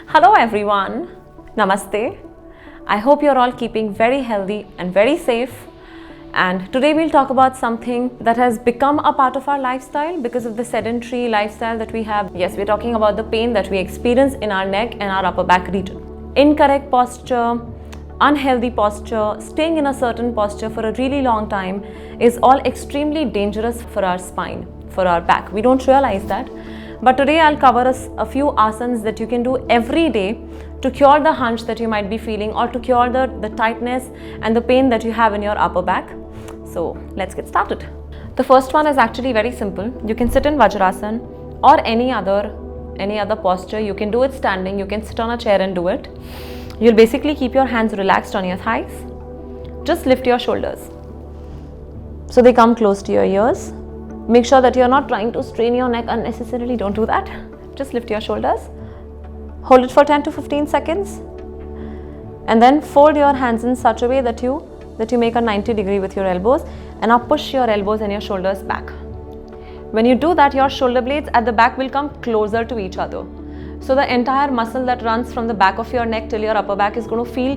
Hello everyone, Namaste. I hope you're all keeping very healthy and very safe. And today we'll talk about something that has become a part of our lifestyle because of the sedentary lifestyle that we have. Yes, we're talking about the pain that we experience in our neck and our upper back region. Incorrect posture, unhealthy posture, staying in a certain posture for a really long time is all extremely dangerous for our spine, for our back. We don't realize that. But today I'll cover a few asanas that you can do every day to cure the hunch that you might be feeling or to cure the tightness and the pain that you have in your upper back. So let's get started. The first one is actually very simple. You can sit in Vajrasana or any other posture. You can do it standing, you can sit on a chair and do it. You'll basically keep your hands relaxed on your thighs. Just lift your shoulders so they come close to your ears. Make sure that you're not trying to strain your neck unnecessarily. Don't do that. Just lift your shoulders. Hold it for 10 to 15 seconds. And then fold your hands in such a way that you make a 90 degree with your elbows. And now push your elbows and your shoulders back. When you do that, your shoulder blades at the back will come closer to each other. So the entire muscle that runs from the back of your neck till your upper back is going to feel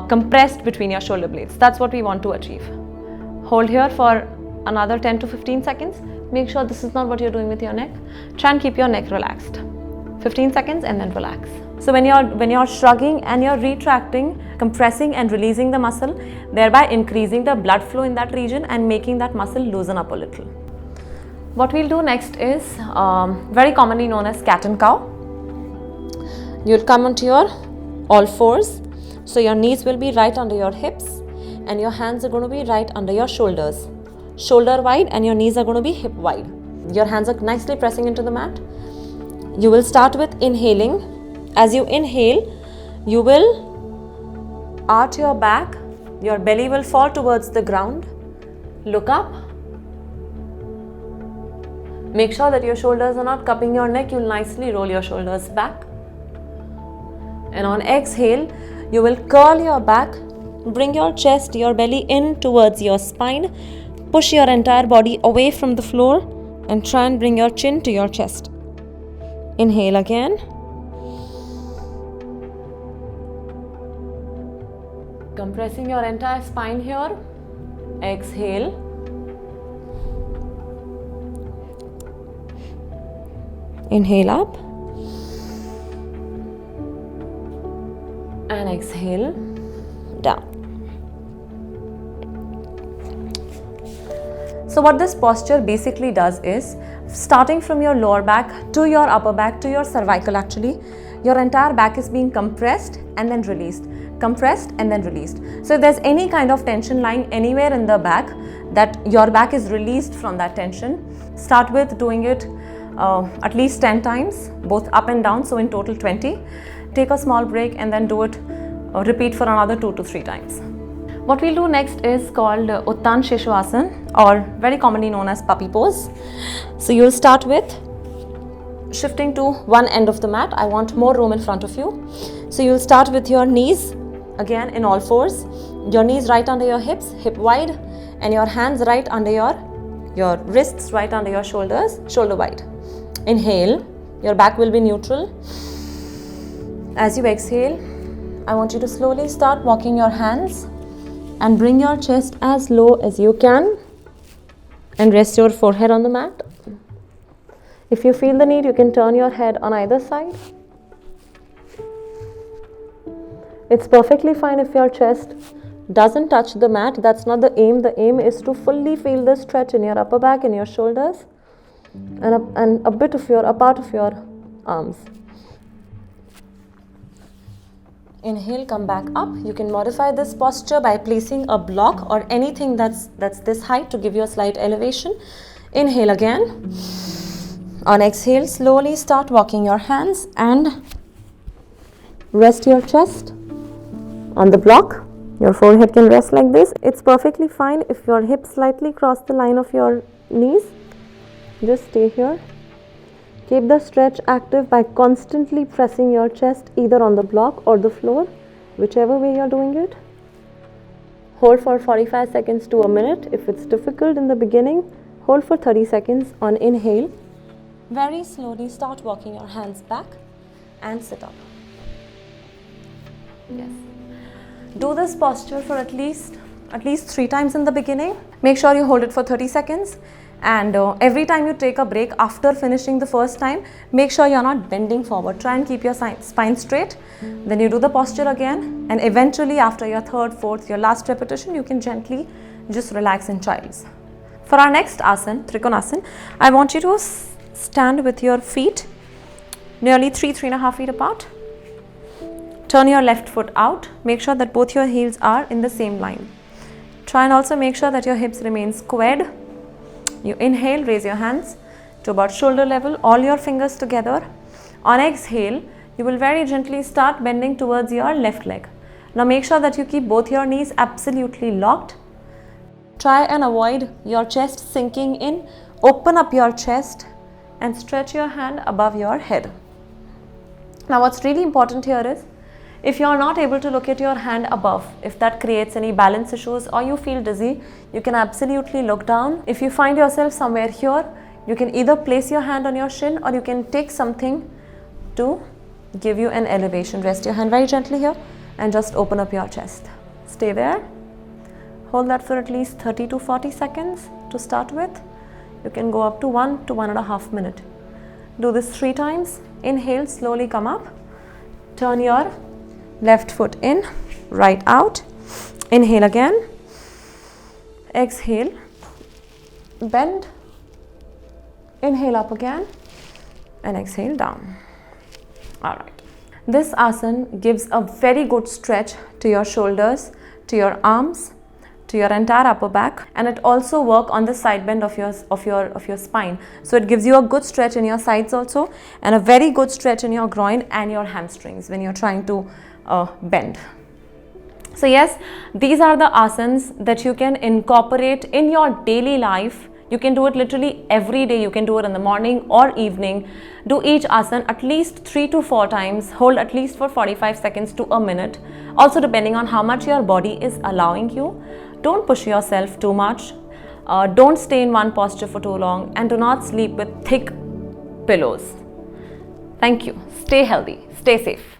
compressed between your shoulder blades. That's what we want to achieve. Hold here for another 10 to 15 seconds. Make sure this is not what you're doing with your neck. Try and keep your neck relaxed. 15 seconds and then relax. So when you're shrugging and you're retracting, compressing and releasing the muscle, thereby increasing the blood flow in that region and making that muscle loosen up a little. What we'll do next is very commonly known as cat and cow. You'll come onto your all fours. So your knees will be right under your hips and your hands are going to be right under your shoulders. Shoulder wide and your knees are going to be hip wide. Your hands are nicely pressing into the mat. You will start with inhaling. As you inhale, you will arch your back. Your belly will fall towards the ground. Look up. Make sure that your shoulders are not cupping your neck. You'll nicely roll your shoulders back. And on exhale, you will curl your back. Bring your chest, your belly in towards your spine. Push your entire body away from the floor and try and bring your chin to your chest. Inhale again. Compressing your entire spine here. Exhale. Inhale up. And exhale down. So what this posture basically does is, starting from your lower back to your upper back to your cervical actually, your entire back is being compressed and then released. Compressed and then released. So if there's any kind of tension lying anywhere in the back, that your back is released from that tension. Start with doing it at least 10 times, both up and down, so in total 20. Take a small break and then do it, repeat for another 2 to 3 times. What we'll do next is called Uttan Sheshu or very commonly known as puppy pose. So you'll start with shifting to one end of the mat. I want more room in front of you. So you'll start with your knees, again in all fours. Your knees right under your hips, hip wide, and your hands right under your wrists right under your shoulders, shoulder wide. Inhale, your back will be neutral. As you exhale, I want you to slowly start walking your hands and bring your chest as low as you can and rest your forehead on the mat. If you feel the need, you can turn your head on either side. It's perfectly fine if your chest doesn't touch the mat. That's not the aim. The aim is to fully feel the stretch in your upper back and your shoulders and a part of your arms. Inhale, come back up. You can modify this posture by placing a block or anything that's this height to give you a slight elevation. Inhale again. On exhale, slowly start walking your hands and rest your chest on the block. Your forehead can rest like this. It's perfectly fine if your hips slightly cross the line of your knees. Just stay here. Keep the stretch active by constantly pressing your chest either on the block or the floor, whichever way you're doing it. Hold for 45 seconds to a minute. If it's difficult in the beginning, hold for 30 seconds on inhale. Very slowly start walking your hands back and sit up. Yes. Do this posture for at least 3 times in the beginning. Make sure you hold it for 30 seconds. And every time you take a break after finishing the first time, make sure you're not bending forward. Try and keep your spine straight. Then you do the posture again, and eventually after your third, fourth, your last repetition, you can gently just relax in child's. For our next asana, Trikonasana, I want you to stand with your feet nearly 3.5 feet apart. Turn your left foot out. Make sure that both your heels are in the same line. Try and also make sure that your hips remain squared. You inhale, raise your hands to about shoulder level, all your fingers together. On exhale, you will very gently start bending towards your left leg. Now make sure that you keep both your knees absolutely locked. Try and avoid your chest sinking in. Open up your chest and stretch your hand above your head. Now what's really important here is, if you are not able to look at your hand above, if that creates any balance issues or you feel dizzy, you can absolutely look down. If you find yourself somewhere here, you can either place your hand on your shin or you can take something to give you an elevation. Rest your hand very gently here and just open up your chest. Stay there. Hold that for at least 30 to 40 seconds to start with. You can go up to 1 to 1.5 minutes. Do this 3 times. Inhale, slowly come up. Turn your left foot in, right out. Inhale again. Exhale. Bend. Inhale up again. And exhale down. Alright. This asana gives a very good stretch to your shoulders, to your arms, to your entire upper back, and it also works on the side bend of your spine. So it gives you a good stretch in your sides also, and a very good stretch in your groin and your hamstrings when you're trying to bend. So yes, these are the asanas that you can incorporate in your daily life. You can do it literally every day. You can do it in the morning or evening. Do each asana at least 3 to 4 times. Hold at least for 45 seconds to a minute. Also depending on how much your body is allowing you. Don't push yourself too much. Don't stay in one posture for too long, and do not sleep with thick pillows. Thank you. Stay healthy. Stay safe.